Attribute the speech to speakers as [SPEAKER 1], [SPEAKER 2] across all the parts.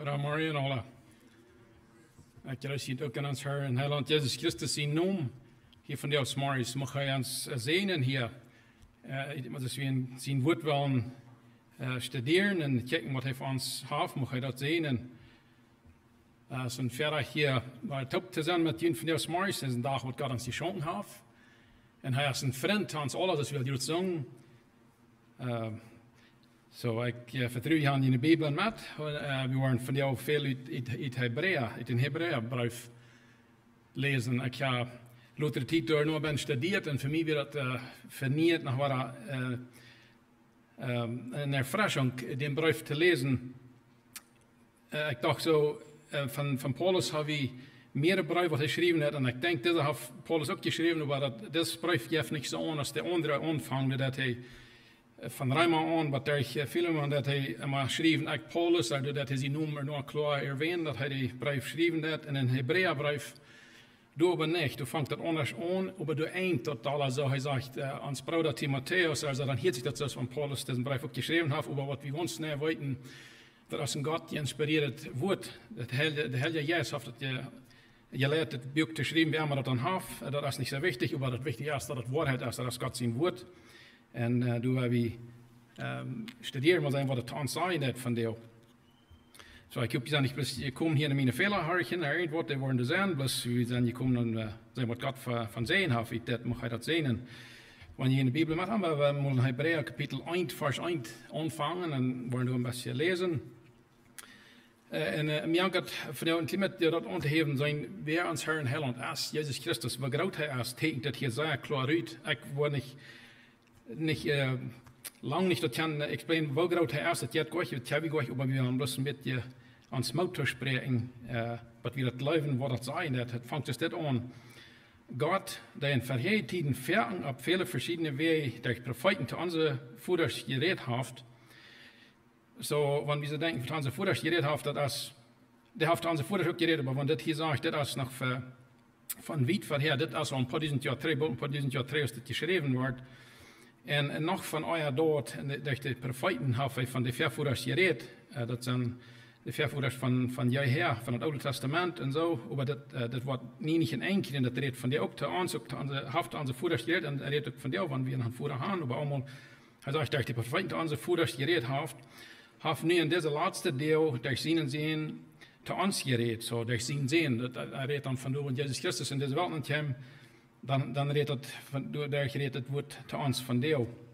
[SPEAKER 1] Goedemorgen alle. Ik kruis ook aan ons Heer in Heiland Jezus Christus zijn naam. Hier van jou s'morgens mag hij ons zegenen hier. Dus we zijn woord willen studeren en kijken wat hij voor ons heeft, mag hij dat zegenen. Zo'n verder hier bij top te zijn met een van jou s'morgens, is een dag wat God ons geschonken heeft. En hij is een vriend aan ons allen, dus wil je het zeggen. Ik vertrouw aan in de Bijbel met. We waren van jou veel uit Hebrea, uit een Hebrea-brief lezen. Ik ga later tijd door nog ben gestudeerd en voor mij werd dat vernieuwd nog wat een erfrischung, den brief te lezen. Ik dacht zo, van Paulus heb we meer brief wat hij geschreven heeft. En ik denk, deze heeft Paulus ook geschreven, maar deze brief geeft niet zo aan als de andere aanvang, dat hij van Rijman aan, wat er veel dat hij maar geschreven, ik Paulus, dat hij zijn noemer nog klaar erwähnt, dat hij die brief geschreven heeft. En een Hebrea-brief, door ben niet, du vangt dat anders aan, aber du eind tot alles, so hij zegt, ans Bruder Timotheus, also dan hielt sich dat zoals van Paulus diesen brief ook geschreven heeft, over wat we ons niet weten, dat als een God geïnspireerd wordt, de hele Jezus heeft dat je leert het boek te schrijven, wie maar dat dan heeft, dat is niet zo wichtig, maar het wichtige is dat het waarheid is, dat is God zijn woord. En toen hebben we studeren wat het aan zijn net van deel. Zo, ik heb gezegd, ik kom hier naar mijn Fehlerharchen, irgendwo, die worden zijn, plus we zijn gekomen en zijn wat God van zijn heeft, dat mag hij dat zijn. En wanneer je in de Bibel met hebben, we moeten Hebrea kapitel 1, vers 1 aanvangen en worden we een beetje lezen. En mij gaat van jou een klimaat dat aan te geven zijn, wer ons Heer in Heiland is, Jezus Christus, wat groot hij is, tekent dat hier zeer klaar uit. Ik word niet lang niet dat kan explainen, hoe groot hij is, dat je het heb ik maar we gaan bloß een beetje aan smouter spreken, wat we dat leven, wat dat zijn, het vangt dus dit aan. God, der in vergeten tijden verken op vele verschillende wegen, der Propheten zu onze voeders gereed heeft. So, wanneer we denken, van onze voeders gereed heeft, dat is, die heeft onze voeders ook gereed, maar wanneer dit hier zegt, dit is nog van wiet verher, dit is al een paar duizend jaar terug, als dit geschreven wordt. En nog van euer dood, dat de profeten hebben van de vervoerders gereed, dat zijn de vervoerders van jij her, van het Oude Testament en zo, maar dat wordt niet in één keer, en dat redt van die ook te ons, heeft onze voerders gereed, en redt ook van die, want we een voerder gaan, maar allemaal, hij zegt dat de profeten onze voerders gereed heeft nu in deze laatste deel, dat zien te ons gereed, zo, dat zien, dat hij redt dan van door Jezus Christus in deze wereld met hem, dan redt het, daar gereed het woord te ons van deel.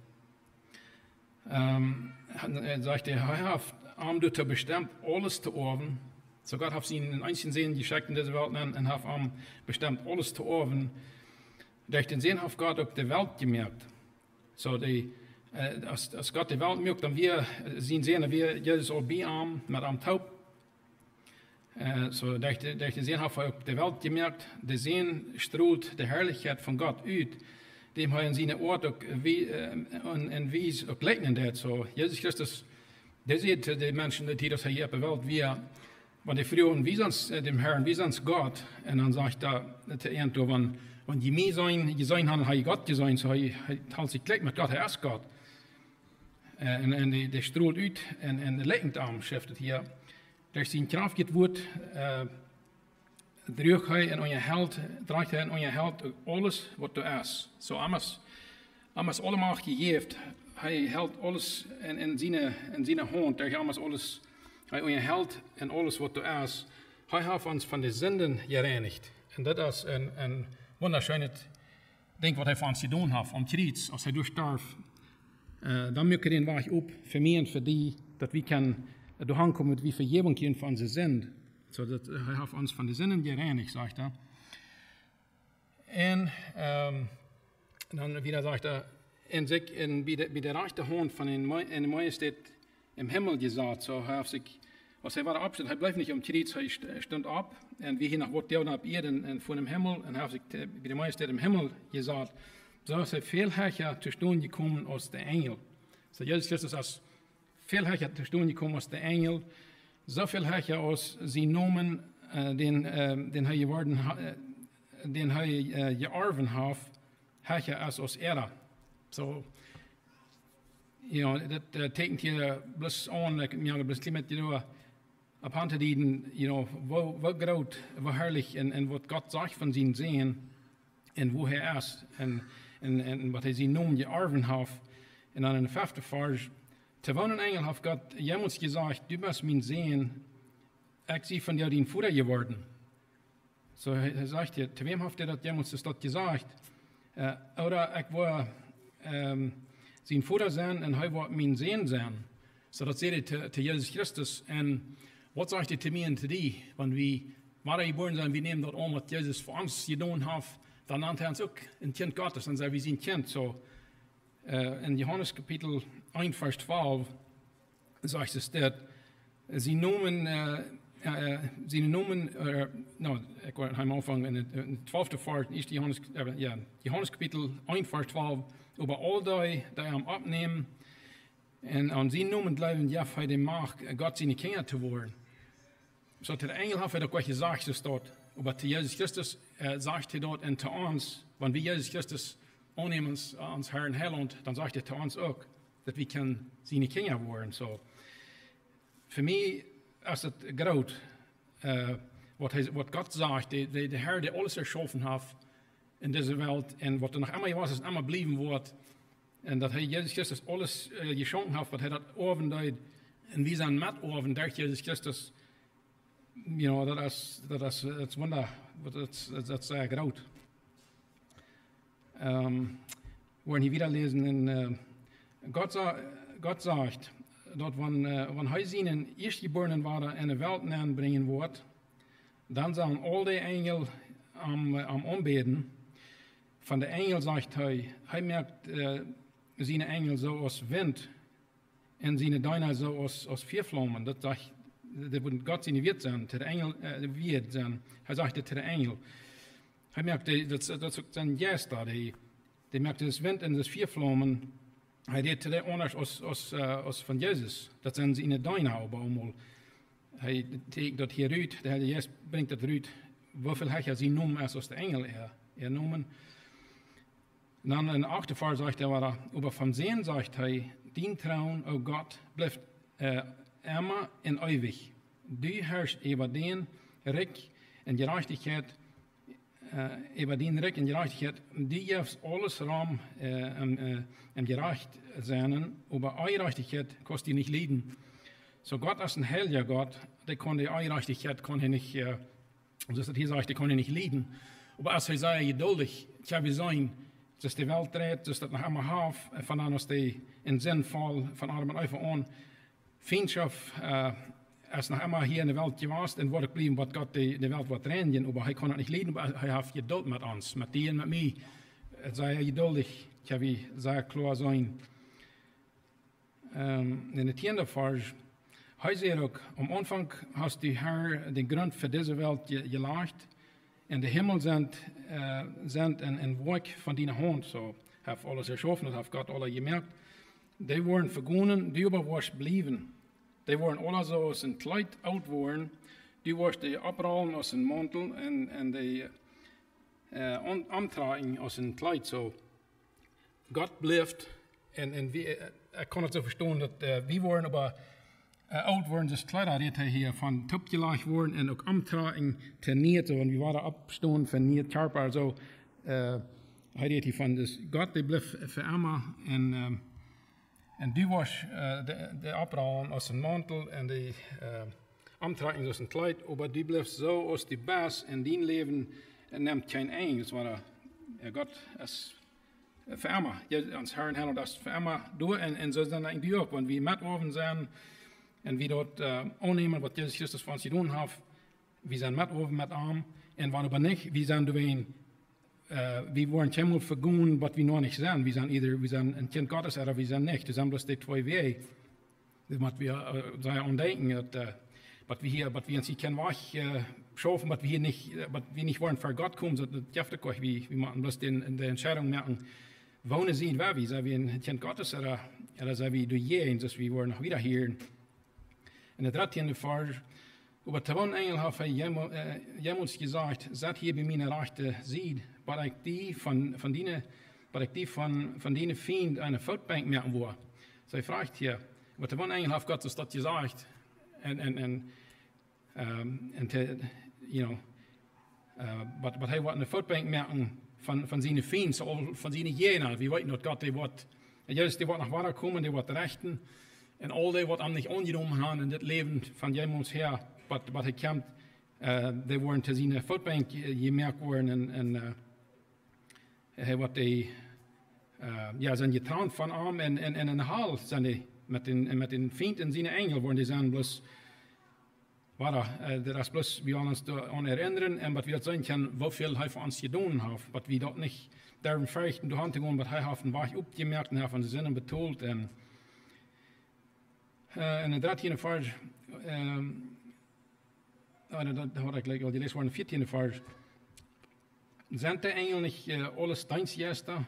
[SPEAKER 1] Hij zegt, hij heeft doet bestemd alles te oven. So Gott heeft zijn in einzelnen Seen geschickt in deze wereld en heeft bestemd alles te oven. Durch den Seen heeft Gott ook de wereld gemerkt. So als Gott de wereld merkt, dan wir zien sehen, wir Jezus al bij aan met am taub. Durch den Seen heeft hij ook de wereld gemerkt. De Seen stroolt de heerlijkheid van God uit. Dem hij in zijn oort ook en wies ook lijken deed. So Jezus Christus, der sieht die Menschen, die das hier bewählt, wenn die früher wie sonst dem Herrn, wie sonst Gott, und dann sagt er, wenn die mir sein haben, habe ich Gott gesehen, so hat sich gleich mit Gott, er ist Gott. Und der strahlt uit, und der Leichendarm schrift hier, durch sein Kraft geht Wort, draagt hij in je held alles wat du is. So alles allemaal gegeven. Hij houdt alles in zijn hand. Hij heeft alles, hij held en alles wat du is. Hij heeft ons van de zinden gereinigd. En dat is een wunderschönes ding wat hij van ons gedaan heeft. Om Kreuz, als hij durchstarf. Dan merkt hij den Weg op, voor mij en voor die, dat we kunnen doorkomen met wie vergeving kunnen van onze zinden. So dat hij heeft ons van de zinden gereinigd, zegt hij. En dan wieder zegt hij, en zich bij de rechterhand van een majesteit im Himmel gezet. So hij heeft zich, als hij war opstond, hij bleef niet om Kreuz, hij stond op. En wie hier nog wordt deel op Erde en voor hem Himmel. En hij heeft zich bij de majesteit im Himmel gezet. Zo is hij veel hecher te staan gekomen als de engel. So Jezus Christus is veel hecher te staan gekomen als de engel. Zoveel hecher als zijn nomen, den hij geworden, den hij geërven heeft, hecher is als er. So, dat tekent hier bloß aan, ik heb bloß met je Abhand die, wo groot, wo herrlich en wat God sagt von zijn sehen en wo hij is en wat hij zijn noem je arven heeft. En dan in de 5e vers, terwijl een engel heeft God jemals gezegd, du bist mijn sehen, ik zie van jou die Vater geworden. So hij zegt je, te wem heeft hij dat jemals dat gezegd? Oder ik wil zijn Vater zijn en hij wil mijn sehen zijn. So dat zei hij te Jezus Christus. En wat zegt hij te mij en te die? Want wie waar geboren zijn, we nemen dat om wat Jezus voor ons gedaan heeft. Dan nennt hij ons ook een kind Gottes. Dan zijn we zijn kind. So, in Johannes kapitel 1 vers 12 zegt het dat ze noemen, ik wil hem aanvangen in de 12e vers, is Johannes kapitel 1 vers 12, over al die hem opnemen en aan zijn noemen blijven, ja, hij de mag God zijn Kinder te worden. Zo de engel heeft hij ook wat gezegd, zo staat, over te Jezus Christus zegt hij dat en te ons, wanneer we Jezus Christus aannemen als Herr en Heiland, dan zegt hij te ons ook, dat we kunnen zijn Kinder worden. So, voor mij is het groot, wat God zegt, de Herr die alles erschaffen heeft in deze wereld, en wat er nog immer was, is immer blijven wordt. En dat hij Jezus Christus alles geschonken heeft, wat hij dat overduidt. En wie zijn met over door Jezus Christus. Dat is wonder, dat is zeer groot. We hier wieder lesen in God zegt dat wanneer hij zijn eerstgeborenen waren in de wereld aanbrengen wordt, dan zullen al die engelen am aanbeden. Van de engel zegt hij merkt zijn engel zo als wind en zijn duinen zo als vuurvlammen. Dat wordt God zijn wirt zijn, te de engel wirt zijn. Hij zegt het te de engel. Hij merkt dat is ook zijn geest daar. Hij merkt das wind en das vuurvlammen. Hij deed het anders als van Jezus. Dat zijn zijn duinen allemaal. Hij tekent dat hier uit. De Heilige Geest brengt dat eruit. Hoeveel hij zijn noemen als de engel noemen. Dan in de 8e vers zegt hij, over van zijn zegt hij, dien trouwen, o God, blijft immer en eeuwig. Du herrscht über den Recht en gerechtigheid, über den Recht en gerechtigheid, die geeft alles raam en gerecht zijn, over ongerechtigheid kost hij niet lijden. So Gott ist ein heiliger Gott, der kann die Ungerechtigkeit kann er nicht, das hier sagt, der kann er nicht leiden. Aber als er sei geduldig, tja, wir sein, dass die Welt dreht, dass das noch einmal half, von dann aus die in Sinnfall von Adam und Eva an, Feindschaft, als noch einmal hier in der Welt gewesen, und wird geblieben, was Gott die Welt wird reinigen, aber er kann das nicht leiden, aber er hat Geduld mit uns, mit dir und mit mir. Sei er geduldig, tja, wir sehr klar sein. In der 10. Vers, hij zei ook, am Anfang hast die Herr den Grund für diese Welt gelegt, en de Himmel sind ein Werk von deiner Hand, so, hat alles erschaffen, das hat Gott alle gemerkt. Die waren vergonnen, die aber was blieben. Die waren alle so aus ein Kleid out worden, die was die abrollen aus een Mantel en die antragen aus een Kleid, so. Gott blijft, en wie, ik kan het zo verstaan, dat wie waren aber oud worden, dus Kleider die hij hier van topgelegt worden en ook amtragen trainiert, en wie waren opstaan van niet Körper, so. Hij deed hij van, dus God die bleef voor immer en die was de abrollen aus een Mantel en die amtragen aus een Kleid, aber die bleef zo als die baas en die leven neemt geen eind, dus waar God is voor immer, ons Herr en Heiland, dat is voor immer door en zo dan denk ik ook, want wie met oven zijn en wie dat aannemen wat Jezus Christus voor ons gedaan heeft, wie zijn met oven met arm en wanneer aber niet, wie zijn doorheen, wie worden helemaal vergoen wat we nog niet zijn, we zijn een kind Gottes of we zijn niet, dus zijn bloß die twee wegen, wat we zijn aandenken, dat wat we ons hier kunnen wegschaffen, wat we niet worden voor God komen, dat jeft ook, we moeten bloß de Entscheidung maken, wonen zien waar we, zijn we een kind Gottes of zijn we door je, dus we worden nog wieder hier. In de 13e vers, over de engel heeft hij jemals gezegd, zet hier bij mijn rechte ziet, wat ik die van die Feind een voetbank maken wil. Zij vraagt hier, over de engel heeft God dus dat gezegd, en En wat hij wat in de voetbank merken van zijn vrienden, van zijn jener. We weten dat God die wordt, juist die wordt naar waar komen, die wordt rechten. En al die wat hem niet aangenomen hebben in dit leven van jemals her, wat hij komt, die worden te zijn voetbank gemerkt worden en hij wordt die, zijn getrauwd van hem en in een hal zijn die met den vriend en zijn engel worden die zijn bloß, dat is bloß, we ons aan herinneren en wat we dat zijn kan, hoeveel hij voor ons gedaan heeft, wat we dat niet daarom verrichten door hand te gaan, wat hij heeft waar opgemerkt en van de zinnen betoeld en de 13e vers, dat had ik gelijk al gelezen worden, de 14e vers, zijn de engel niet alles Dienstjester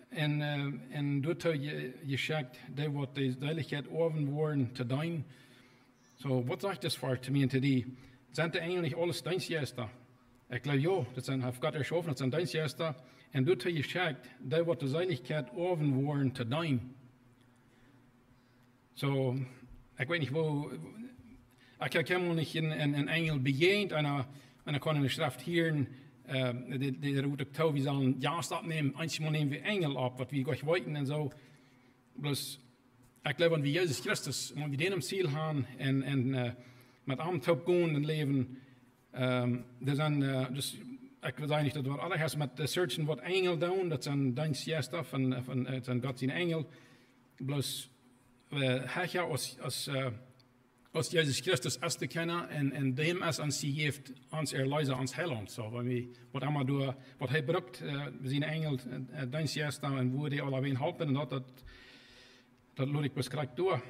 [SPEAKER 1] en doet hij geschickt, die wordt de duidelijkheid oven worden te doen. So, wat zegt das voor te mij en te die? Zijn de engel niet alles Dienstjester? Ik geloof ja, dat zijn, heeft God erschaffen, dat zijn Dienstjester en doet hij geschickt, die wordt de duidelijkheid oven worden te doen. So, ik weet niet wo, ik heb helemaal niet een engel begegend en ik kan in de schrift hier, die route ik touw, we zullen juist opnemen, einmal nemen we engel op, wat we gleich wollten en zo. Bloß, ik geloof aan wie Jezus Christus, wenn wir den am Ziel haben en met hem top gaan en leven, dat zijn, dus ik wil zeggen niet dat we allerheids met de searchen wat engel doen, dat zijn Dienstjester van het zijn God zijn engel, bloß, hij als Jezus Christus als te kennen en dem als ons die geeft ons erleiser ons Heiland. So, wat allemaal door wat hij brukt, we zien engel Dienstjester en wo die alle helpen en dat laat ik bloß krijg door.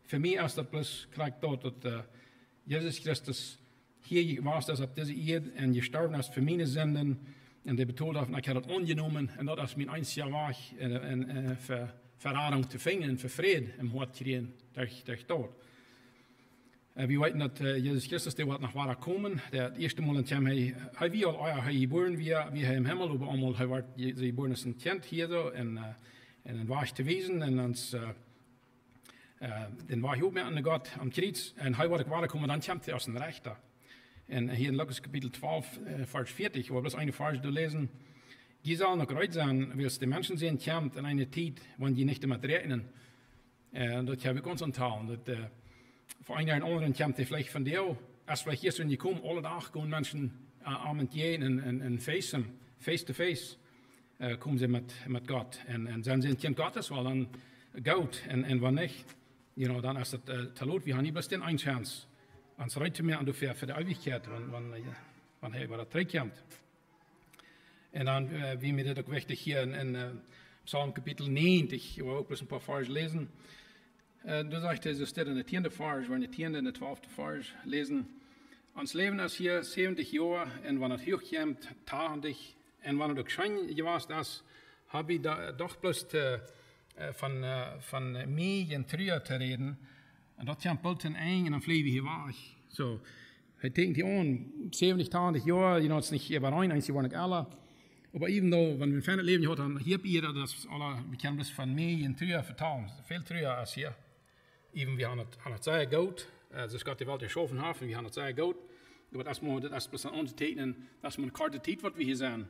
[SPEAKER 1] Voor mij is dat bloß krijg door dat Jezus Christus hier was, dat op deze eerd en gestorven is voor mijn zenden en die betoeld heeft, ik heb het aangenomen en dat is mijn einzige weg en verrading te vinden en voor vrede im hart gereden durch dood. We weten dat Jezus Christus, die wordt naar waar komen. Het eerste mal in hem, hij wie al hij geboren wie hij im Himmel, aber allemaal hij wordt geboren als een kind hier zo en een waag te wezen en ons den waag ook met aan de God am Kreuz en hij wordt waar komen, dan komt hij als een rechter. En hier in Lukas kapitel 12, vers 40, waar bloß eine Vers zu lesen. Die zal nog uit zijn, als de mensen zijn komt in een tijd wanneer die niet met rekenen. Dat heb ik ons onthouden. Dat voor een jaar en anderen komt hij vielleicht van jou. Als vielleicht gisteren die komen, alle dagen gaan mensen aan het jeen en face to face, komen ze met God. En zijn ze een kind Gottes, wel dan goud en wanneer niet. Dan is het te laat. We hebben niet best een chance. Ons rijdt meer aan de ver voor de eeuwigheid, wanneer hij weer terugkomt. En dan, wie mir das auch wichtig hier in Psalm Kapitel 90, wo wir auch ein paar Verse lesen. Da sagt er, so steht in der 10. Vers, wenn die 10. und der 12. Vers lesen. Ons Leben ist hier 70 Jahre, und wenn es hochkommt, tagendig, und wenn es schön gewesen ist, habe ich doch bloß von mir und Trüer zu reden. Und das kommt bald in ein, und dann fliegen wir hier weg. So, hij denkt hier an, 70, 80 Jahre, je het niet überein, eins waren nicht alle. Aber even though, wenn wir ein fernes Leben hat, dann hier ihr das alle, wir können das von mir in Trüer vertrauen. Viel Trüer als hier. Even wir haben es sehr gut, das Gott die Welt erschaffen hat, wir haben es sehr gut. Aber das ist bloß ein Unterteilen, das ist eine karte Zeit, was wir hier sehen.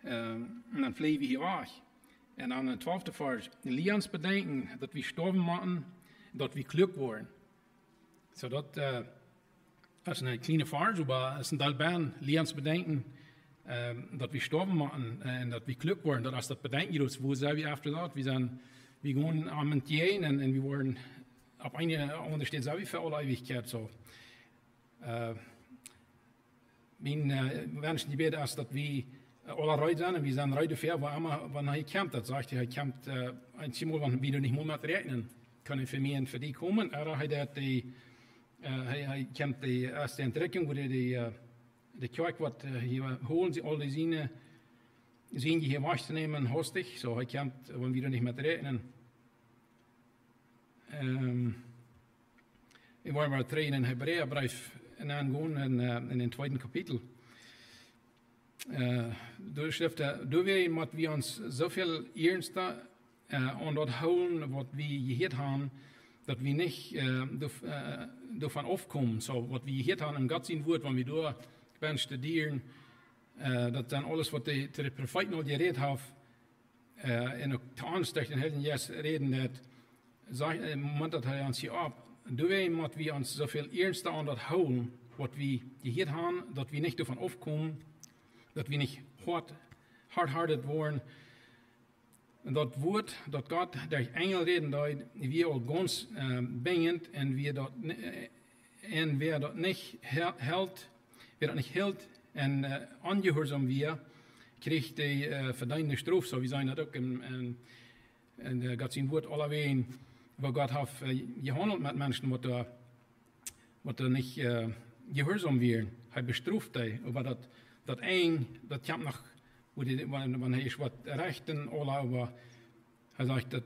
[SPEAKER 1] Und dann fliegen wir hier weg. Und dann der 12. Vers, leer uns bedenken, dass wir sterben machen, dass wir glücklich worden. So dat is een kleine Vers, aber es ist ein Teil Bern, leer uns bedenken, dat we sterben machen en dat we glücklich worden. Dat is dat bedenken je dus, wo zijn we after dat? We gaan aan het jeen en we worden op een andere steeds zijn we voor alle eeuwigheid zo. Mijn wens die beden is dat we alle rijden zijn en we zijn rijden ver, wanneer hij komt. Dat zegt hij komt eenmaal, wanneer we er niet meer met rekenen. Kunnen voor mij en voor die komen. Er hij dat hij komt de eerste entdekking, waar de kerk wat hier holen sie al die zinnen die hier wacht te nemen hostig. Zo hij komt, wanneer we er niet met rekenen. We waren maar trainen in Hebreeënbrief en dan gewoon in het tweede kapitel. Door schriften, door we ons zoveel ernster aan dat houden wat we gehoord hebben, dat wir nicht davon aufkommen, so, was wir hier haben im Gott sehen wird, wenn wir da werden studieren, dat dann alles, was die Propheten al geredet haben, en ook te aanstichten, Heiligen Jes reden, dat moment dat hij ons hier op, doe moet we ons zoveel ernst aan dat houden, wat we hier hebben, dat we niet ervan afkomen, dat we niet hardhearted worden. En dat woord, dat God der Engel reden, dat we al ganz bengend en wer dat niet hält, wer dat niet hield en ongehoorzaam weer, kreeg die verdiende straf, zo we zijn dat ook in God zijn woord alleweer, waar God heeft gehandeld met mensen, wat er niet gehoorzaam weer. Hij bestraft die, maar dat eng, dat komt nog, wanneer hij is wat rechten, maar hij zegt dat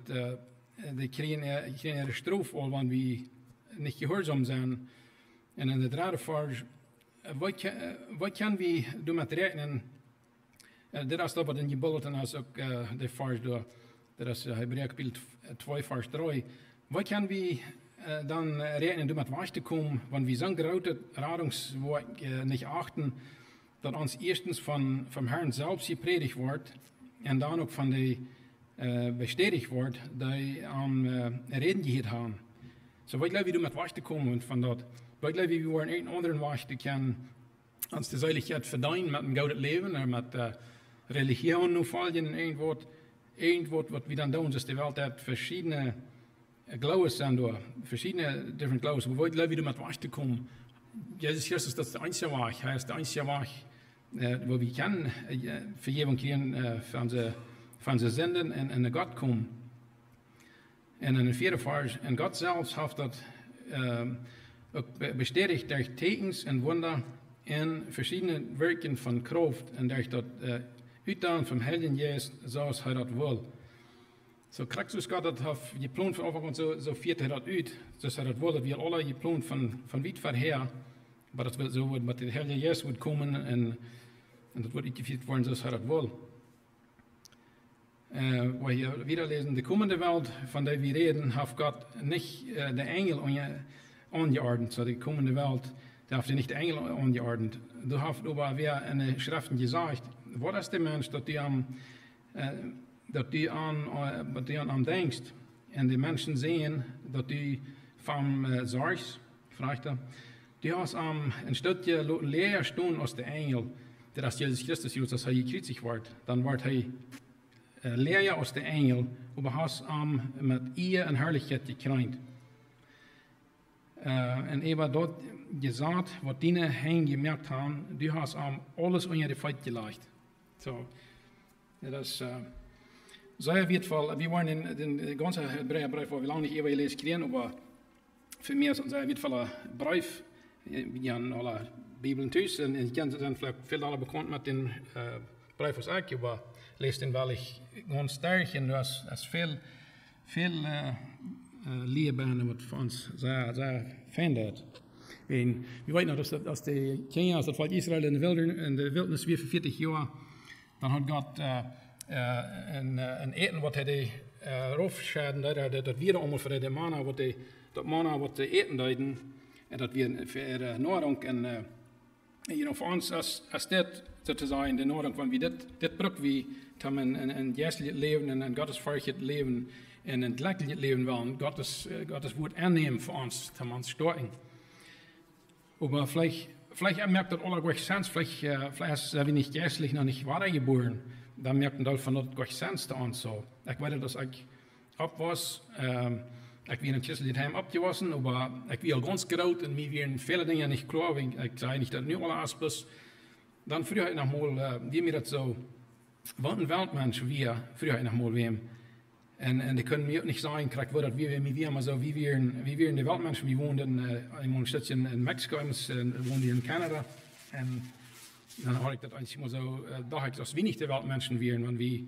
[SPEAKER 1] die krijgen een straf, al wanneer we niet gehoorzaam zijn. En in de derde vers, wat kan we doen met rekenen? Dit is dat wat in je bulletin is ook de vers door. Dat is Hebreeën kapitel 2 vers 3. Wat kan we dan rekenen doen met wacht te komen? Want we zo'n grote radingswoord niet achten, dat ons eerstens van Herrn zelf gepredigt wordt en dan ook van de bestätigt wordt die aan reden gehad hebben. Zo wat we doen met wacht te komen van dat. Wat we worden een andere wacht te kennen, ons de zeiligheid verdienen met een gouden leven en met religie nu volgen en een woord wat we dan doen, is de wereld dat verschillende geloven zijn door, verschillende different geloven. Maar wat we doen met wacht te komen. Jezus Christus, dat is de einzige weg. Hij is de einzige weg, waar we kunnen vergeving krijgen van zijn zinden en naar God komen. En in de vierde vers, en God zelf heeft dat ook bestätigt durch tekens en wunder en verschillende werken van kracht en durch dat uitdaan van Heiligen Geest zoals hij dat wil. Zo Christus God dat heeft geplant van Anfang an, so viert hij dat uit. Dus hij dat wil, dat we alle geplant van weit verher. Maar dat wil zo met de Heilige Geest wordt komen en dat wordt uitgevoerd worden zoals hij dat wil. Waar je weer lezen, de komende wereld van der we reden, heeft God niet de engel angeordnet. So die komende Welt, da hat er nicht die Engel angeordnet. Du hast aber wer in den Schriften gesagt, was ist der Mensch, dass du an denkst, und die Menschen sehen, dass du vom sorgst, fragt er. Du hast ein Stück leer stehen aus der Engel, das Jesus Christus ist, dass er gekreuzigt wird. Dann wird er leer aus der Engel, aber hast mit ihr in Herrlichkeit gekreint. En Eva dort gesagt, was die hen gemerkt haben, du hast alles unter die Feit gelegt. So, das sehr wertvoll. Wir waren in den ganzen Hebräerbrief, wo wir lange nicht gelesen kriegen, aber für mich ist es ein sehr wertvoller Brief. Wir haben alle Bibeln thuis und ich kenne dann vielleicht viel alle bekannt mit den Brief aus ich, aber lese den weil ich ganz stark und das ist viel leerbanen wat voor ons zeer fijn deed. En we weten nog dat als de Kenia, als dat volk Israël in de wildernis weer voor 40 jaar, dan had God een eten wat hij roofschaden deed, dat weer om voor de manna wat de eten deden, en dat weer voor nahrung en voor ons als dit te zijn, de nahrung, want we dit brug we tam een geestelijk leven en een goddesvrijheid leven en een lekker leven willen, Gottes woord aannemen voor ons, te ons storten. Maar vielleicht merkt dat alle Gott sens, vielleicht sind wir nicht geistlich noch nicht weitergeboren, dann merkt man dat van dat Gott sens te ons so. Ich weiß, dass ich ab was, ich bin in christlichen Heim abgewassen, aber ich bin ganz groot und mir werden viele Dinge nicht klar, ich sage nicht, dass nu alle ist, dann früher noch mal, wie mir das so, wat een Weltmensch wir, früher noch mal wem. En die können mir auch nicht sagen, dat wir maar so, wie wir in de Weltmenschen, wir wohnen in een stadje in Mexiko, wohnen in Canada. En dan had ik dat eigenlijk maar zo, dacht ik, dat we niet de Weltmenschen wären, wenn wir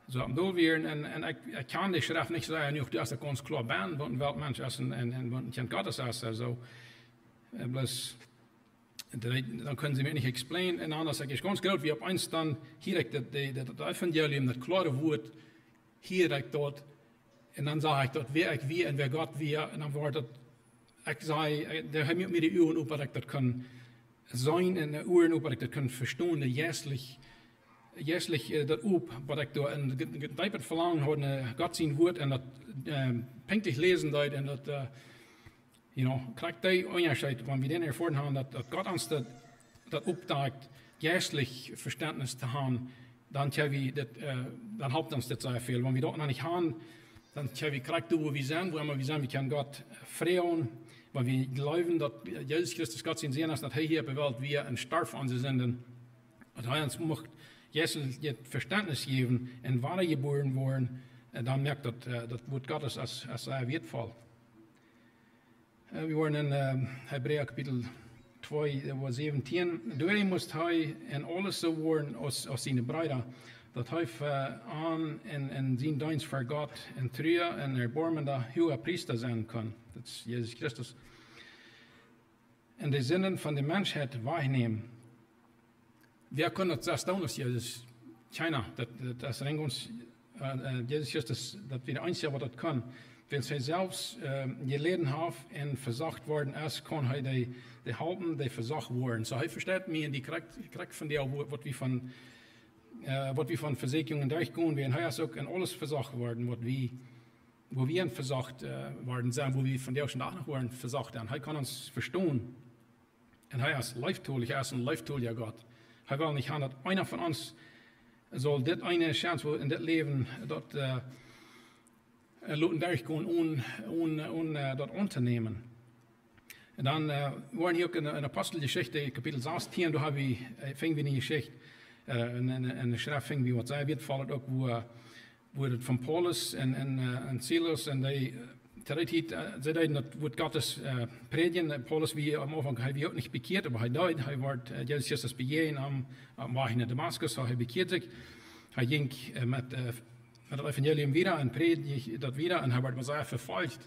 [SPEAKER 1] so am Doel wären. En ik kan de schrift niet zeggen, nu, dat is ganz klar ben, wat een Weltmensch is en wat een kind Gottes is. Also, bloß, dan können sie mir nicht explainen. En anders sage ich ganz groot, wie op eens dan, hier dat Evangelium, dat klare woord, hier dort En dan zag ik dat wer ik wie en wer Gott wie. En dan wordt het, ik zei, daar heb ik met de uren op dat ik dat kan zijn en de uren op dat ik dat kan verstaan, de juistlich dat op, wat ik door een gedijperd verlangen had, Gott zijn woord en dat pünktlich lezen deed en dat, krijgt die onderscheid, wanneer we den ervoor hebben, dat Gott ons dat opdaagt, juistlich verständnis te hebben, dan helpt ons dat sehr viel. Wanneer we dat nog niet hebben, dan krijgt we wo wir zijn, we können Gott freuen, weil wir glauben, dass Jesus Christus Gott sein sehen ist, dass er hier bewählt, wir ein Starf an sie senden. Und er uns macht Jesus das Verständnis geben, in wann geboren worden, dann merkt das Wort Gottes als sehr wertvoll. Wir waren in Hebräer Kapitel 2, Vers 17. Daarin moest hij in alles zo worden als zijn Brüder, dat hij aan in zijn dienst voor God en trouw en erbarmende hoge priester zijn kan. Dat is Jezus Christus. En de zinnen van de mensheid waarnemen. Wir können das erstaunen, dass Jesus China, das ist uns, Jesus Christus, dass wir der Einzige, was das kann. Wenn sie selbst geleden haben und versagt worden ist, kann er die halten, die versagt worden. So, er versteht mir und die kriegt von der, was wir von Versicherungen durchgehen, wenn er ist auch in alles versagt worden, wo wir versagt worden sind, wo wir von der schon auch noch waren versagt haben. Er kann uns verstehen. Und er ist leiftolig, er ist ein leiftoliger Gott. Er will nicht haben, dass einer von uns soll das eine Chance in das Leben, dort lassen durchgehen, ohne das unternehmen. Und dann waren hier auch in der Apostelgeschichte, Kapitel 16, da fingen wir eine Geschichte, eine Schrift, fingen wir, was sehr wertvoll auch, wo das von Paulus und Silas und die sie deuten, das Wort Gottes predigen. Paulus, wie am Anfang, er auch nicht bekehrt, aber er wird Jesus Christus begehen am Weg in Damaskus, er bekehrt sich. Er ging mit das Evangelium wieder und predigt das wieder und er wird sehr verfolgt.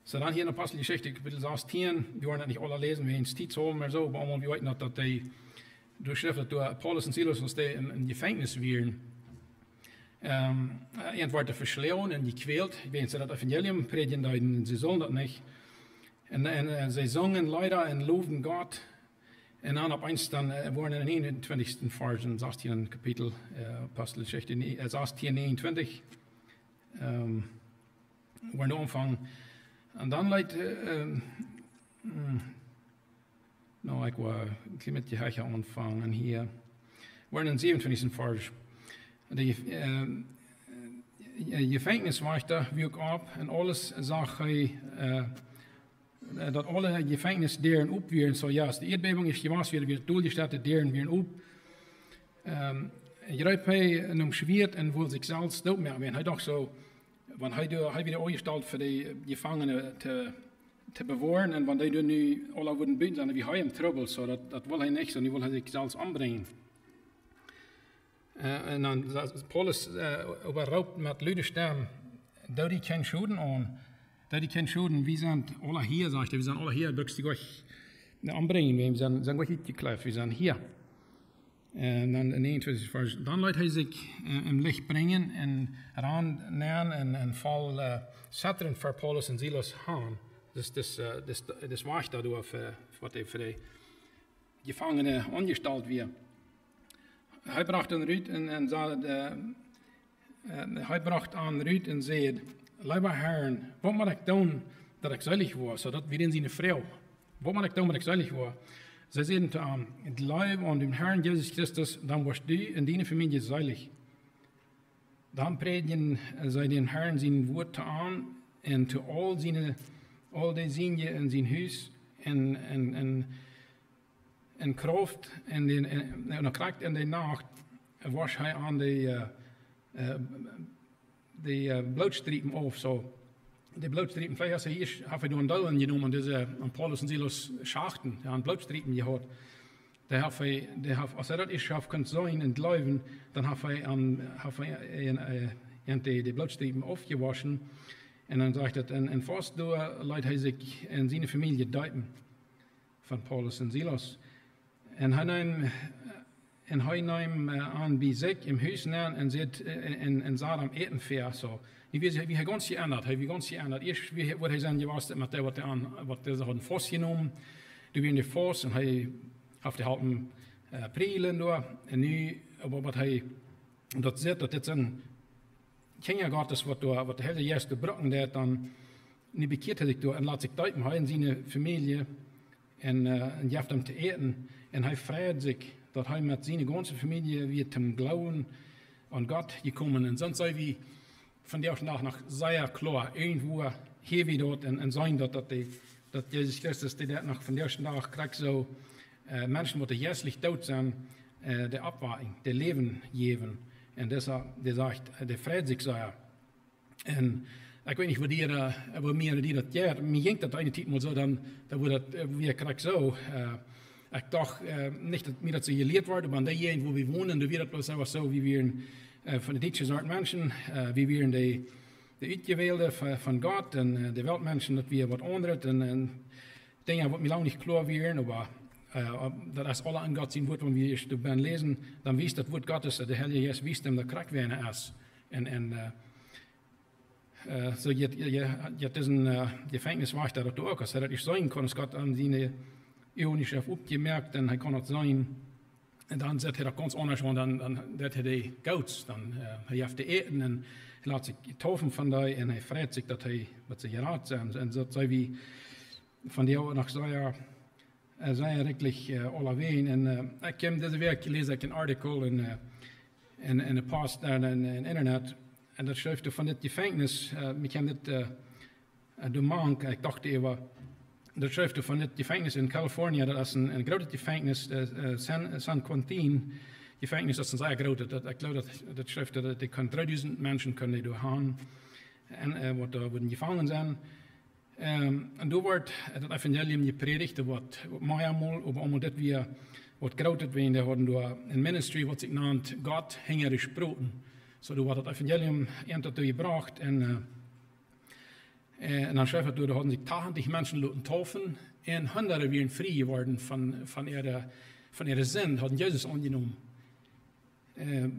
[SPEAKER 1] So dann hier in der Apostelgeschichte, Kapitel 16, wir wollen das nicht alle lesen, wir haben es Zeit haben oder so, aber wir wissen, dass die durchschriftet durch Paulus und Silas, dass die im Gefängnis waren. Een wordt versleeuwen en gekwält, wenn sie das Evangelium predigen, sie sollen das nicht. Und sie singen leider und loben Gott. Und dann ab eins dann waren in den 21. Vers, im 16. Kapitel, Apostelgeschichte 16, 29, waren der Anfang. Und dann leidt, ich war mit die Heiche anfangen hier, waren in den 27. Vers. De Gefängniswächter wiek op en alles zag hij dat alle gevangenisdeuren op werden. Zojuist de aardbeving is geweest, weer doelgestelde deuren weer op. Je rijdt hij een schweert en wil zichzelf doodmerken. Hij dacht zo, want hij weer ingesteld voor de gevangenen te bewahren en want hij nu alle worden buiten zijn, wie hij hem trouble, zo dat wil hij niet, zo nu wil hij zichzelf aanbrengen. En dan Paulus überhaupt met luide stem, dat die geen schulden aan, dat die geen schulden, we zijn alle hier, zegt hij, we zijn alle hier, buks die euch aanbrengen, we zijn euch uitgekleift, we zijn hier. En dan in 21 vers, dan laat hij zich im Licht brengen en eraan nemen en vol zetteren voor Paulus en Silas gaan. Dus wacht daardoor wat hij voor de gevangenen ongesteld weer. Hij bracht aan Ruud en zei, lieber Herren, wat moet ik doen dat ik zalig word, zodat we in zijn vrouw, wat moet ik doen dat ik zalig word? Zij zeiden te hem, geloof aan de Herrn Jezus Christus, dan word u en die familie zalig. Dan predigen zij den Herrn zijn woord te aan en te al die zien je in zijn huis en kracht en kracht in de nacht was hij aan de blootstrepen af. So, de blootstrepen, vielleicht hier heb je door een duilen genomen, deze Paulus en Silas schachten, ja, een blootstrepen gehad. Als hij dat is schafft, kunt zijn en geloven, dan heeft hij de blootstrepen afgewaschen. En dan zegt het, en vast door leidt hij zich en zijn familie duipen van Paulus en Silas. En hij nam en hij nam aan bij zich in huis nemen en zit en zat am eten ver. So. Wie hij ganz geändert, hij ganz geändert. Eerst wat hij zijn was met wat hij aan wat hij had vastgenomen, toen weer in de vast en hij heeft de halten prijlen door en nu wat hij dat zit dat dit zijn Kinder Gottes wat de hele eerste brokken deed dan nu bekeert hij zich door en laat zich duiken hij en zijn familie en geeft hem te eten en hij freut zich dat hij met zijn ganze familie weer zum Glauben an Gott gekommen und sonst sei wie von der Nacht nach sehr klar irgendwo hier wie dort und sein dat Jesus Christus die noch von der Nacht kriegt so Menschen die jährlich tot sind der Abwartung der Leben geben und deshalb der sagt der freut sich sehr und ich weiß nicht wo mir die das ja mir ging das eine Titel so dann da wurde wir kriegt so ich dachte nicht, dass mir das so gelehrt wurde, aber diejenigen, wo wir wohnen, da wird das bloß einfach so, wie wir von den deutschen Art Menschen, wie wir die Ausgewählte von Gott und die Weltmenschen, dass wir was anderes und Dinge, die mir lange nicht klar wären, aber dass alle an Gott sein Wort, wenn wir es lesen, dann wisst das Wort Gottes, der Heilige Geist wisst, dass krank werden ist. Und so jetzt diesen Gefängnis war ich da auch, dass das nicht sein kann, dass Gott an seine Ionische aufgemerkt und er kann das sein. Und dann sagt er das ganz anders, und dann hat er die Gouts, dann er hat die eten und er lässt sich taufen von da und er freut sich, dass er, was sie geraten sind. Und so wie von der nach so ja, sehr wirklich alle wehen. Und ich habe diese Woche gelesen, ein Artikel in der Post, in Internet, und das schreibt von dem Gefängnis, ich habe das Mank, ich dachte über, dat schrijft van het gevangenis in Californië, dat is een groot gevangenis, San Quentin gevangenis, dat is een zeer groot, ik geloof dat schrijft dat die kan 3000 mensen kunnen doorgaan, en wat daar worden gevangen zijn. En daar wordt het evangelium gepredigt, wat mij allemaal dat weer wat groot het zijn, daar worden door een ministry wat zich naam God hingen gesproken. Zo wordt het evangelium eindelijk gebracht en dan schrijft het door, er hadden zich 80 mensen laten taufen en honderden weer vrij geworden van ihre zin, hadden Jezus aangenomen.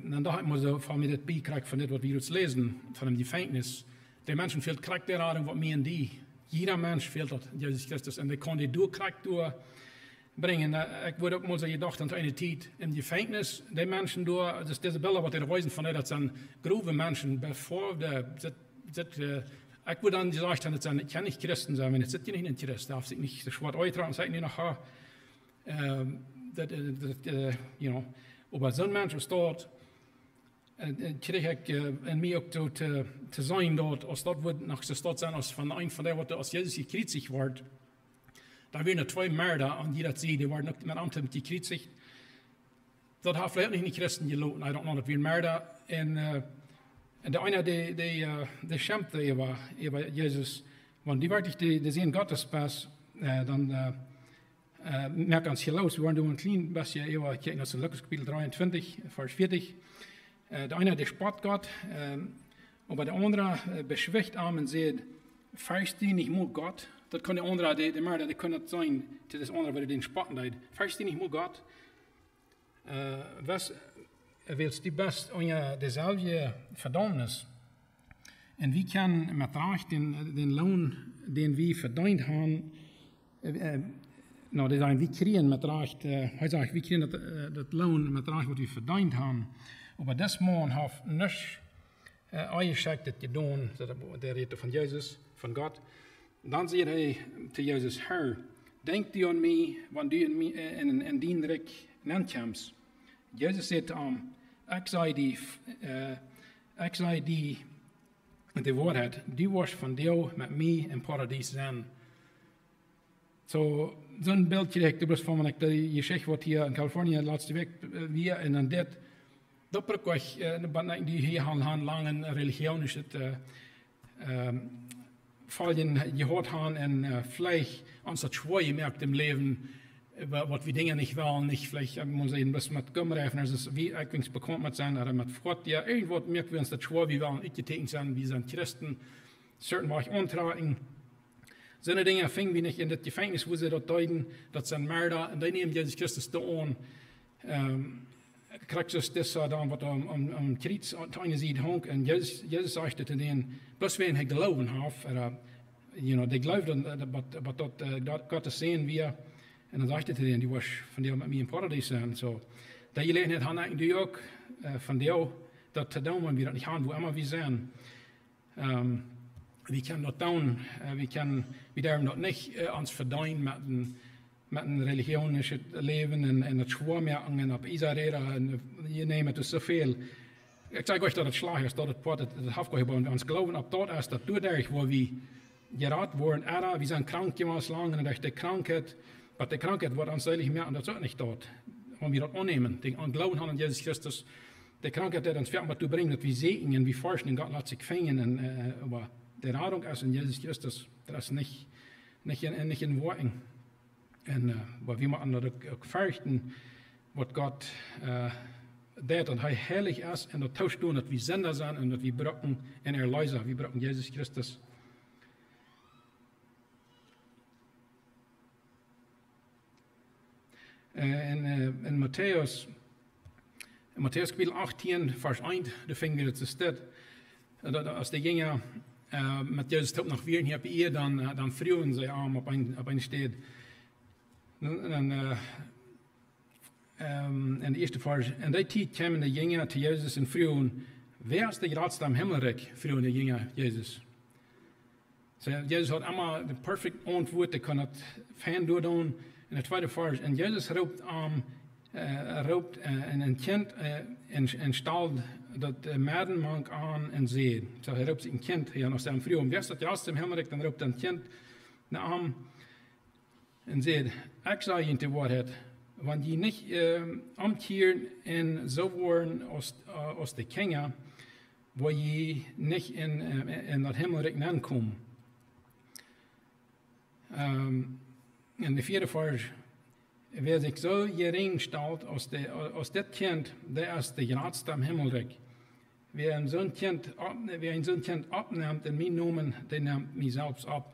[SPEAKER 1] Dan dacht ik maar zo, van mij dat bijkrijg van dit wat we ons lezen, van een gevangenis. Die mensen veel krijgt daaraan wat meer en die. Jeder mens veel dat Jezus Christus en die kon die doorkrijgt doorbrengen. Ik word ook maar zo gedacht aan een tijd in de gevangenis, die mensen door, dus deze beelden wat er wijzen van dat zijn grove mensen, voor ik würde dann gesagt haben, ich kann nicht Christen sein, wenn ich sitze nicht in Christ, darf sich nicht das Schwert eintragen, sagt nicht nachher, aber so ein Mensch ist dort, kriege ich in mir auch zu sein dort, als dort wird nach der Stadt sein, als von einem von der, als Jesus gekreuzigt wird, da werden noch 2 Mörder an jeder Seite, die werden mit Amt gekreuzigt. Das hat vielleicht nicht Christen geloten, I don't know, das werden Mörder en de eine, die schämte über Jesus, wenn die wirklich die sehen Gottes pass, dann merkt uns hier los, wir waren nur ein klein bisschen über, kijken naar Lukas Kapitel 23, Vers 40. Der eine, der spott Gott, aber der andere beschwächt am und sagt, feist die nicht mit Gott? Das kann der andere, der Mörder, der kann das sein, das andere, weil er den spotten leid. Feist die nicht mit Gott? Was willst die best onder dezelfde verdammnis? En wie kan met recht den loon den we verdiend hebben, die zeggen, wie krijgen met recht, hij zegt, wie krijgen dat loon met recht wat we verdiend hebben. Maar des man heeft niets eingecheckt dat gedaan, der rede van Jezus, van God. Dan zegt hij te Jezus, Herr, denk u aan mij, wanneer du in dien rijk aankomt. Jezus zegt aan ik zei die de waarheid, die was van jou met mij in paradijs zijn. Zo'n beeldje heb ik dus van de geschichte wat hier in Californië laatste week weer en dan dit. Dat ook die hier gaan lange religieus vallen gehoord haben en vielleicht uns das schwer gemerkt im Leben, wat we dingen niet wel, niet vielleicht muss ich was mit Gumreifen, also wie eigentlich bekommt man sein, oder mit Frott, ja, irgendwo merken wir uns das schwer, wie wir nicht getätigt sind, wie sind Christen, certain war ich antragen. So eine Dinge fingen wir nicht in das Gefängnis, wo sie dort deuten, das sind Mörder, und die nehmen Jesus Christus da an. krijgt dus dan wat om kriets tegen ziet honk. En Jezus zegt het in den, bloß wen hij geloven heeft, die geloofden dat God te zien weer. En dan zegt het in, die was van deel met mij in paradijs zijn. So, dat gelegenheid hebben die ook van deel dat te doen, wanneer we dat niet gaan, wo immer we zijn. We kunnen dat doen, we durven dat niet ons verdienen met een religieus leven en het schoormerken en op Israël en je neemt het dus zoveel. Ik zeg euch dat het slag is, dat het port, het afgehouden we ons geloven op dat is dat doordat waar we geraad worden, we zijn krank jongens lang en dat de krankheid, wat de krankheid wordt ons duidelijk merken, dat is ook niet dat. Wenn wir das annehmen, den Glauben haben an Jesus Christus, der Krankheit, der uns dazu bringt, dass wir segnen und wir forschen, und Gott lässt sich finden, aber der Radung ist in Jesus Christus, das ist nicht in Worten. Und wir machen das auch fürchten, was Gott deed, und er heilig ist, und das tauscht tun, dass wir Sender sind, und dass wir brauchen in Erlöser, wir brauchen Jesus Christus. In Matthäus Kapitel 18, Vers 1, da fingen wir zu stehen. Als die gingen mit Jesus tot nach Vieren hier bei ihr, dann frieren sie arm auf ein Steed. En de eerste vers, in die tijd kwamen de jingen te Jezus en vroegen, wer is de grootste am Himmelrijk? Vroegen de jingen Jezus. Jezus had allemaal de perfect antwoord, hij kon het fijn doen. In de tweede vers, en Jezus roept een kind en stelt dat medenmank aan en zegt. Zo hij roept een kind, ja, als hij hem vroeg, wer is dat grootste am Himmelrijk? Dan roept een kind naar aan en zegt, ik zeg je de waarheid, want je niet omkeren en zo worden als de kingen, waar je niet in dat Himmelrijk aankomt. In de vierde vers, wer sich so gering stelt als das Kind, der ist der grootste am Himmelrijk. Wer ein zo'n kind opneemt in mijn naam, der neemt mij zelfs op.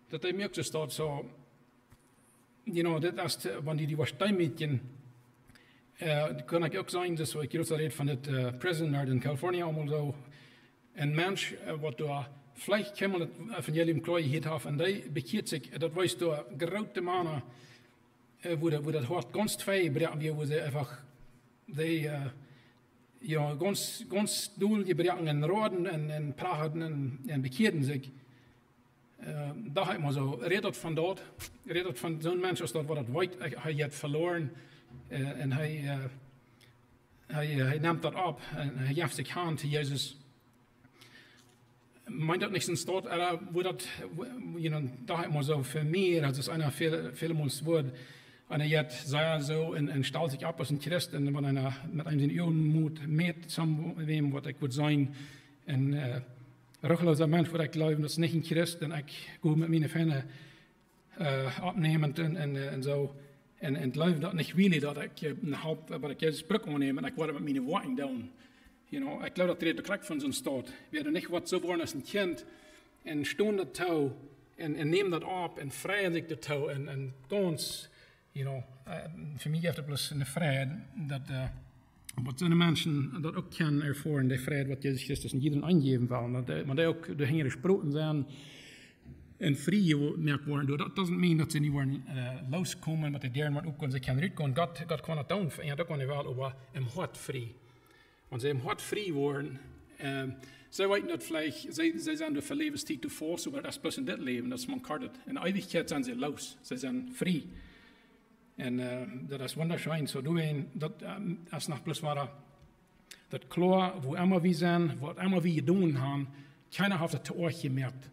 [SPEAKER 1] Dat hij merkt staat zo, dat is, wanneer die was Steinmädchen, kan ik ook zeggen, dat ik juist reed van het prisoner in Californië allemaal zo, een mens wat daar vielleicht kann man das Evangelium klar gehört haben, und die bekehrt sich, das weißt du, große Männer, wo das Hort ganz frei bringen, wo sie einfach, ganz doel gebrechen und roden und praten und bekehren sich. Da hat man so, redet von dort, redet von so einem Menschen, das war das weit, er hat verloren, und er nimmt das ab, und er gibt sich an zu Jesus. Meint das nicht in Stadt, wo das, da hat man so für mich, das ist einer vielmals Wort, einer jetzt sei so und stellt sich ab als ein Christ, und wenn einer mit einem Unmut mit zusammen, was ich würde sein, ein ruchloser Mensch, wo ich glaube, das ist nicht ein Christ, und ich gehe mit meinen Fähne abnehmend und so, und glaube das nicht will, dass ich eine Haupt, aber ich Jesus Brück annehme, und ich werde mit meinen Worten tun. Ich glaube, das redet direkt von so einem Staat. Wir werden nicht was so wollen als ein Kind und stehen das Tau und nehmen das ab und freien sich das Tau und ganz, für mich ist das bloß eine Freiheit, dass was so eine Menschen das auch können erfahren, die Freiheit, was Jesus Christus in jedem eingeben will. Man da auch durch Hänge gesprochen sein und frei merkt worden. Das doesn't mean, dass sie nicht wollen loskommen, mit den deren man auch sie können rauskommen. Gott kann das tun, ja, das kann er wel, aber im Hort frei. Wenn sie im Hort frei worden, sie weiten das vielleicht, sie sind durch Lebenszeit zu force, aber das ist bloß in das Leben, das man kartet. In Ewigkeit sind sie los, sie sind frei. Und das ist wunderschön. So, das ist noch bloß war das klar, wo immer wir sind, was immer wir tun haben, keiner hat das zu euch gemerkt.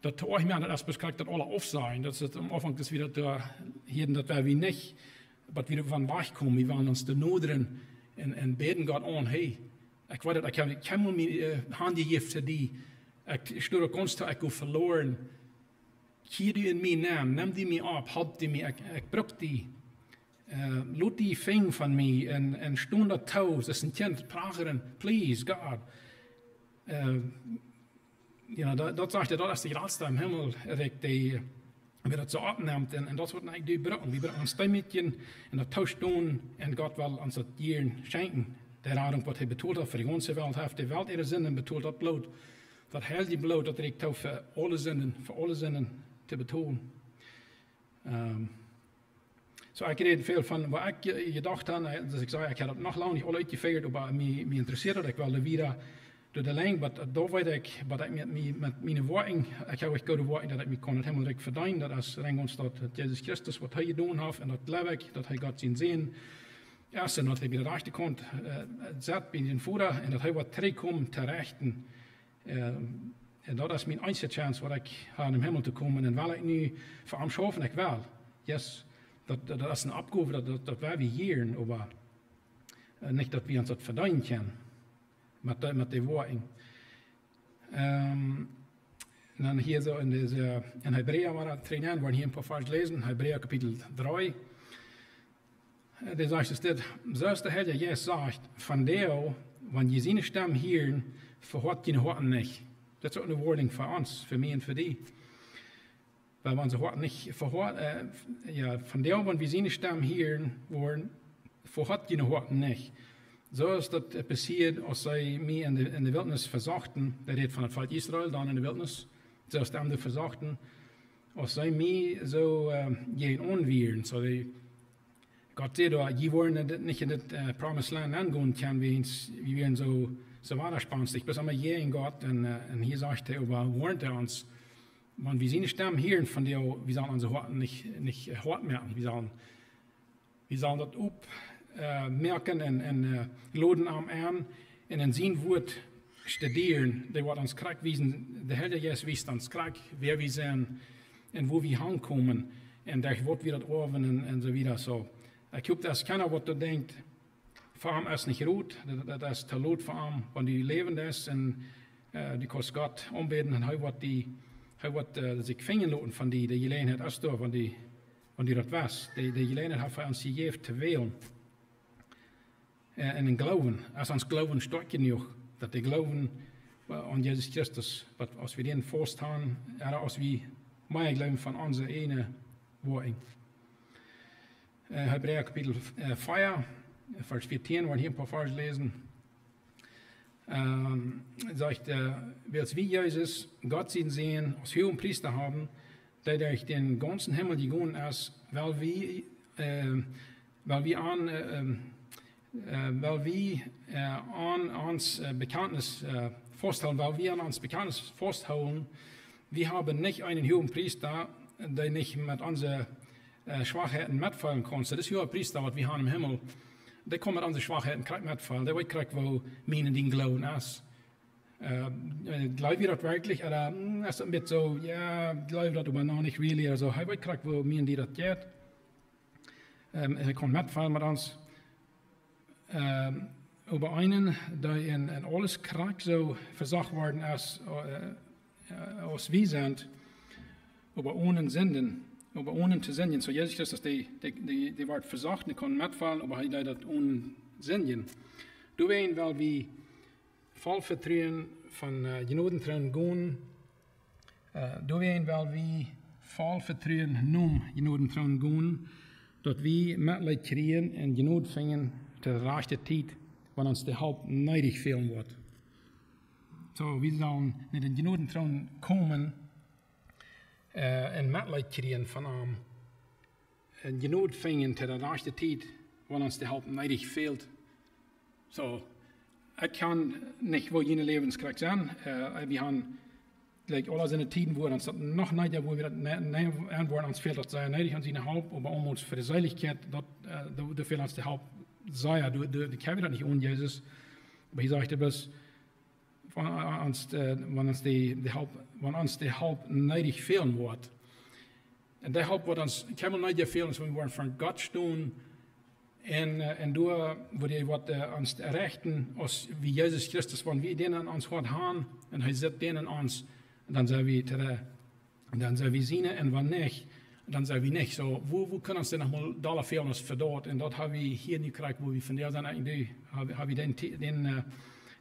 [SPEAKER 1] Das zu euch gemerkt, das ist bloß das alle auf sein. Das ist am Anfang, das wieder da, hier, das wäre wie nicht, aber wieder von wachkommen, wir waren uns da nur drin. En beden Gott an, hey, ik weet het, ik heb mijn hand gegeven te die. Ik stoor ook ons te, ik heb verloren. Kier die in mijn naam, neem die mij op, help die mij, ik bruk die. Laat die ving van mij en stoon dat touw, dat is een kind, pracheren, please, God. Dat zegt hij, dat is de grootste am Himmel, die wie dat zo opneemt. En dat wordt eigenlijk gebruiken. We gebruiken een stemmetjen en dat tauscht doen. En God wil ons dat hier schenken. Der Radung, wat hij betoeld heeft voor de ganze wereld, heeft de wereld ihre zinnen betoeld, dat bloed. Dat heilige bloed, dat reikt ook voor alle zinnen te betonen. Zo, ik reed veel van wat ik gedacht had. Dus ik zei, ik had het nog lang niet al uitgeveerd, maar me interesseerde. Ik wilde weer door de lijn, maar daar weet ik, wat ik met mijn woorden, ik heb ook goede woorden, dat ik me kon het helemaal verdienen. Dat als er ons dat Jezus Christus wat hij gedaan heeft, en dat leef ik, dat hij God zien zien. Eerst en dat hij bij de rechterkant zat bij zijn vader, en dat hij wat terugkomt te rechten. En dat is mijn einzige chance, waar ik aan de hemel te komen. En wil ik nu voor hem schaffen, ik wel. Yes, dat is een opgave, dat wij hier, maar niet dat we ons dat verdienen kunnen. Met de woorden. En dan hier zo in Hebräer waar het trainen, waar hier een paar vers lezen, Hebräer kapitel 3. Der sagt es dit, zoals de Heer Jezus zegt, van jou, wanneer je zijn stem hier, verhoort je hoort niet. Dat is ook een wording voor ons, voor mij en voor die. Weil man so nicht verhört, von der, wenn wir seine Stimme hören wollen, verhört je noch nicht. So ist das passiert, als sie mich in der Wildnis versachten, der redet von dem Volk Israel, dann in der Wildnis, so ist dem versachten, als sie mich so gehen anwählen, so die, Gott sagt, die wollen nicht in das Promised Land angehen können, wir werden so weiterspannend, bis einmal je in Gott, und hier sagt er, aber warnt er uns, wenn wir seine Stimme hören von dir, wir sollen unsere Worte nicht hart merken. Wir sollen das merken und laden am Herrn und in sein Wort studieren. Der wird uns krank wiesen, der Herr Jesus wies uns krank, wer wir sind und wo wir hinkommen. Und der wird wir das oben und so wieder so. Ich hoffe, dass keiner, was du denkt, für ihn ist nicht gut, das ist zu laut für ihn, wenn die leben ist und die kannst Gott anbeten und er wird sich finden lassen von die Gelegenheit als da, wenn die das was. Die Gelegenheit hat für uns gegeben zu wählen. En in Glauben, als ons Glauben stark genoeg, dat die Glauben an Jesus Christus, als wir den vasthouden, als wir mehr glauben von unserer ene Worten. Hebräer Kapitel 4, Vers 14, wollen hier ein paar Vers lesen. Sagt, als wir Jesus, Gott sehen, als hohen Priester haben, der durch den ganzen Himmel gegangen ist, weil wir an uns Bekenntnis festhalten, weil wir an uns Bekenntnis festhalten, wir haben nicht einen hohen Priester, der nicht mit unseren Schwachheiten mitfallen kann. Das ist hohe Priester, was wir haben im Himmel. Der kann mit unseren Schwachheiten mitfallen. Der weiß, wo meinen den Glauben ist. Glauben wir das wirklich? Oder ist das mit so, ja, glauben wir das aber noch nicht really? Also, er weiß, wo meinen die das geht. Er kann mitfallen mit uns. Über einen, der in alles krank so versagt worden ist, als wir sind, über ohne Sünden. Aber ohne zu singen. So Jesus Christus, die wird versagt, die kann mitfallen, aber er leidet ohne singen. Du weißt, weil wir voll Vertrauen von Genodentrauen gehen. Du weißt, weil wir voll Vertrauen nun Genodentrauen gehen, dass wir Mitleid kriegen und Genod finden zur rechten Zeit, wenn uns der Haupt neidig fehlen wird. So, wir sollen mit den Genodentrauen kommen, en Mitleid kriegen von ihm, en Genot finden zu der rechten Zeit, wenn uns der Haupt neidig fehlt. So, ich kann nicht, wo jene Lebenskrieg sein. Wir haben like, alle seine Tiden, wo uns das noch neidig, wo wir das wo uns fehlt, das sei neidig an seine Haupt, aber um für die Seiligkeit, da fehlt uns der Haupt, sei du kannst das nicht ohne Jesus. Aber ich sagte bloß, wenn uns der Haupt neidig fehlen wird. Und der Haupt wird uns keinmal neidig fehlen, wenn wir von Gott stehen und du, wo die wird uns errechten, als wie Jesus Christus, wenn wir denen an uns haben, und er setzt denen an uns, dann sagen wir sehen, und wenn nicht, dann sagen wir nicht. So, wo können uns denn nochmal Dollar fehlen für dort? Und dort haben wir hier nicht gekriegt, wo wir von der sind eigentlich, haben wir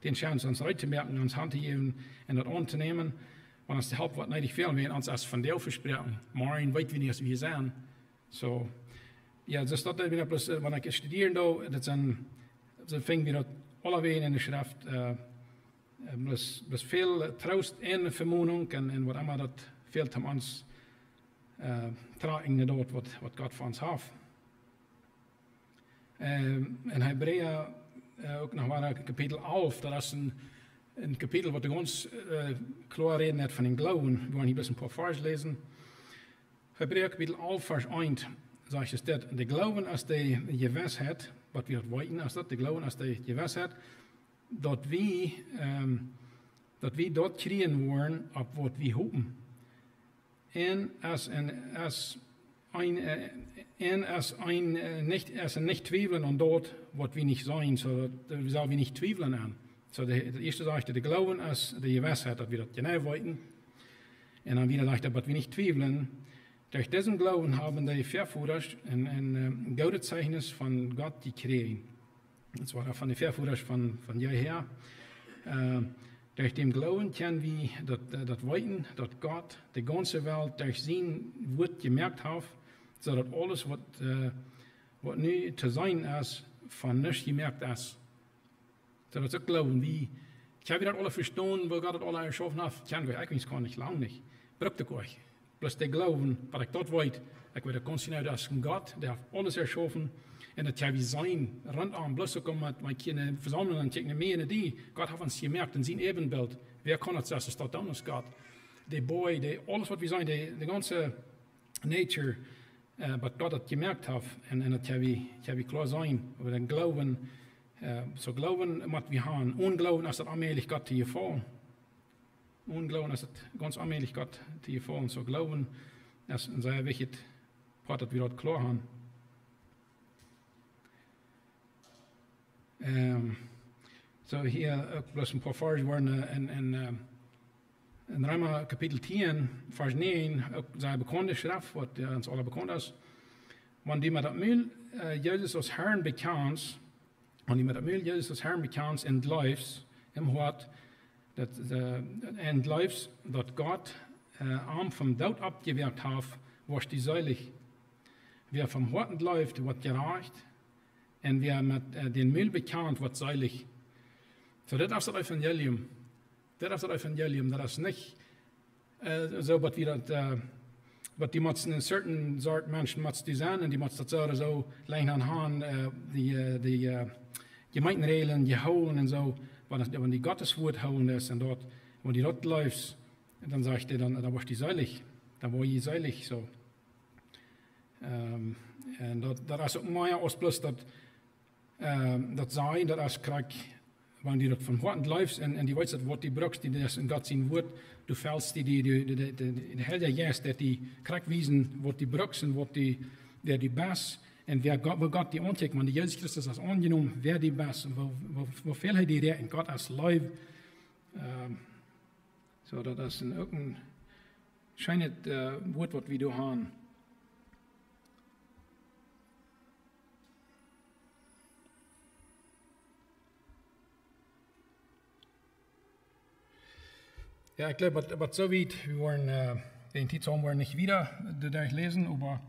[SPEAKER 1] den Chance, uns Leute zu merken, uns Hand zu geben und das anzunehmen. want ons te helpen wat niet veel meer ons als van deel verspreken. Maar in weet we niet als we zijn. So, ja, dus dat is plus, wanneer ik studeer, dat zijn dingen die dat allebei in de schrift, plus veel troost en vermoening en wat allemaal dat veel te ons tragen dat wat God voor ons heeft. En Hebreeën ook nog maar kapitel 11, dat is een kapitel wat ons klar reden net van den Glauben. Wir wollen hier ein paar Vers lesen. Hebreeën kapitel 11, vers 1, sagt es dat de Glauben als de Gewissheit, wat wir weten als dat, de Glauben als de Gewissheit, dat we dort kriegen worden, op wat we hopen. En als een nicht twijfelen aan dat wat we niet zijn, zodat we zullen niet twijfelen aan. So de eerste sagte, de Glauben als de Gewissheit, dat we dat genau weten. En dan wieder sagte, wat we niet twijfelen. Durch diesen Glauben haben die Verführers ein Gotteszeugnis von Gott gekriegt. Das war von den Verführers von jeher. Durch den Glauben können wir das weten, dass Gott die ganze Welt durch sein Wort gemerkt hat, sodass alles, was nu zu sein ist, von nichts gemerkt ist. So dat is ook geloven. Ik heb dat alle verstaan, waar God het alle erschaffen heeft, kennen we eigenlijk gar nicht lang nicht. Brukt ik euch. Bloß der Glauben, wat ik dat weet, ik weet dat continu, dat is een God, der heeft alles erschaffen, en dat heb je zijn, rondom, bloß ook om met mijn kinderen verzamelen en kijken meer naar die. God heeft ons gemerkt in zijn evenbeeld. Wer kan het zeggen, dat dan is God. De boy, alles wat we zijn, de ganze nature, wat God het gemerkt heeft, en dat heb je klaar zijn, over den Glauben. So Glauben moet we haben. Unglauben ist das allmählich Gott zu gefallen. Unglauben ist das ganz allmählich Gott zu gefallen. So Glauben ist ein sehr wichtig Part, dass wir dort klar haben. So hier bloß ein paar Verse waren in Römer Kapitel 10, Vers 9, auch sehr bekannte Schrift, was uns alle bekannt ist. Wenn die mit dem Jesus als Herrn bekannt, und die met het mail Jezus als Herrn bekend in het lijfs, hem hoort dat in het lijfs dat God am vom dood abgewerkt heeft, was die seilig. Wer vom Horten läuft, wird gerecht, und wer mit den Mail bekend, wird seilig. So, das ist das Evangelium. Das ist das Evangelium. Das ist nicht so, was wir das, was die müssen in certain sort Menschen müssen die sein, und die müssen das so legen an Hand, die Gemeinderegeln gehouden en zo, wanneer die Gotteswoord houden is en dat, wanneer die dat läuft, dan zegt hij, dan wordt die seilig. Dan word je seilig zo. En dat is ook meer als plus dat zijn, dat is krijg, wanneer die dat van harten läuft en die weet dat wat die brukst, die dat in God zijn woord, du fällst de hele jaar, dat die krijg wijzen, wat die brukst en wat die best. En waar God die aankijkt, want Jezus Christus is aangenomen, wer die best, waar veel hij die redt, en God als lief. So, dat is ook een schijnend woord wat we doen hebben. Ja, ich glaube, was so weit, wir wollen den Titel haben wir nicht wieder durchlesen, aber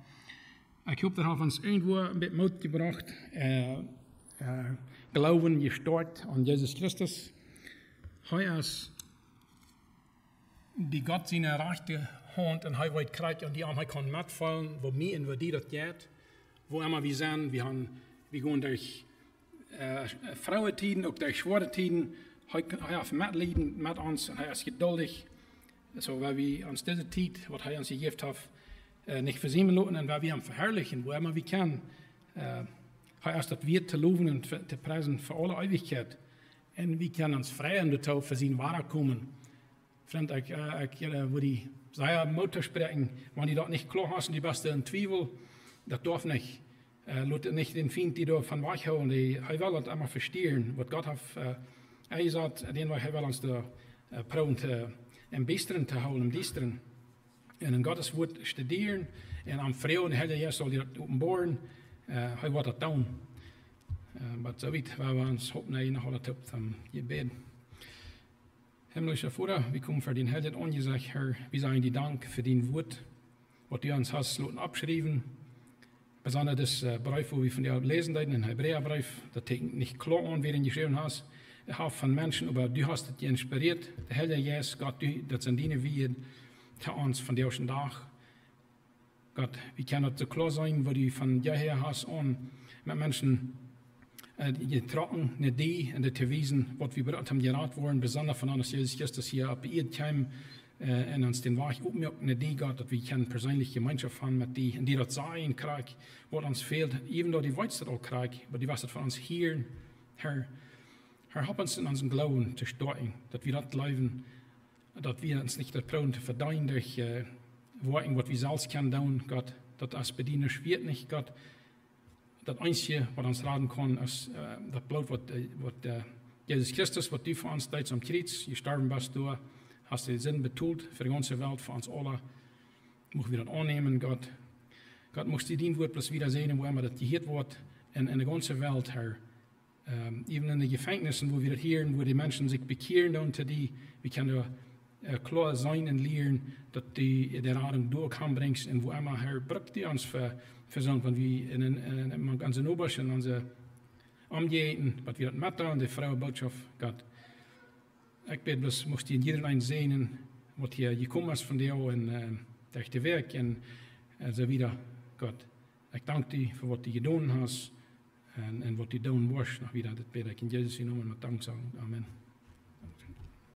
[SPEAKER 1] ich habe darauf uns irgendwo mit Mut gebracht, Glauben gestartet an Jesus Christus. Hij ist die Gott seine rechte Hand und er wird kriegt und die Arme kann mitfallen, wo mir und wo die das geht, wo immer wir sind, wir gehen durch Frauentiden, auch durch schwere Tiden, hij heeft medelijden met ons en hij is geduldig, so weil wir uns diese Zeit, was hij ons gegeven heeft, nicht versäumen lassen und weil wir ihn verherrlichen, wo immer wir können. Hij ist das wir zu loben und zu preisen für alle Ewigkeit. Und wir können uns freuen dazu für sein Wiederkommen. Freund, wo die sehr Mutter sprechen, wenn die das nicht klar haben, die beste in Zweifel, das darf nicht. Lass nicht den Feind, die da von wegholen, er will das einmal verstehen, was Gott hat. Hij sagt, den wij wel ons de proben am besten te houden, am diesteren. En in Gottes woord studeren en am Vrede, de hele jaar zal hij dat openbaren. Hij wordt dat doen. Maar zo weet waar we ons hopen naar nog alle top van je bed. Himmlischer Vater, wir kommen für den Helden angesagt, Herr, wir sagen dir Dank für den Wort, was du uns hast abgeschrieben. Besonders das Brief, wo wir von dir lesen, den Hebräerbrief, das denkt nicht klar an, wer den geschrieben hast. Ich habe von Menschen, aber du hast es inspiriert. Der Helden Jesus, Gott, das sind deine Wege für uns von dir schon Tag. Gott, wie kann das so klar sein, wo du von dir her hast, an mit Menschen getroffen, nicht die, und zu wiesen, was wir bereit haben geraten worden, besonders von uns, Jesus Christus hier, ab ihr Time, und uns den Weg aufmerken, nicht die, Gott, dass wir keine persönliche Gemeinschaft haben mit die, und die das sein, Krieg, was uns fehlt, even though die weiß das auch Krieg, aber die was das von uns hier, Herr, help uns in unserem Glauben zu stärken, dass wir das leben, dass wir uns nicht trauen zu verdienen durch Worten, was wir selbst können tun, Gott, dass das bedienen schwierig nicht, Gott. Das Einzige, was uns raten kann, ist das Blut, was Jesus Christus, was du für uns tust am Kreuz, gestorben bist du, hast den Sinn betont für die ganze Welt, für uns alle. Möchten wir das annehmen, Gott. Gott, muss die dein Wort bloß wieder sehen, wo immer das gehört wird, in der ganzen Welt, Herr. Even in den Gefängnissen, wo wir das hören, wo die Menschen sich bekehren unter die, wir können klar sein und lernen, dass die der Radung durchbringst und wo immer, Herr, braucht die uns für so, wenn wir in ganzen Oberschen, unsere Umgehen, was wir das Matter und die Frauenbotschaft, Gott. Ich bete, bloß muss die in jedem einen sehen, was hier gekommen ist von dir und durch die Werk und so wieder, Gott. Ich danke dir für was du getan hast und was du tun wirst, noch wieder. Das bete ich in Jesus' Namen mit Dank sagen. Amen.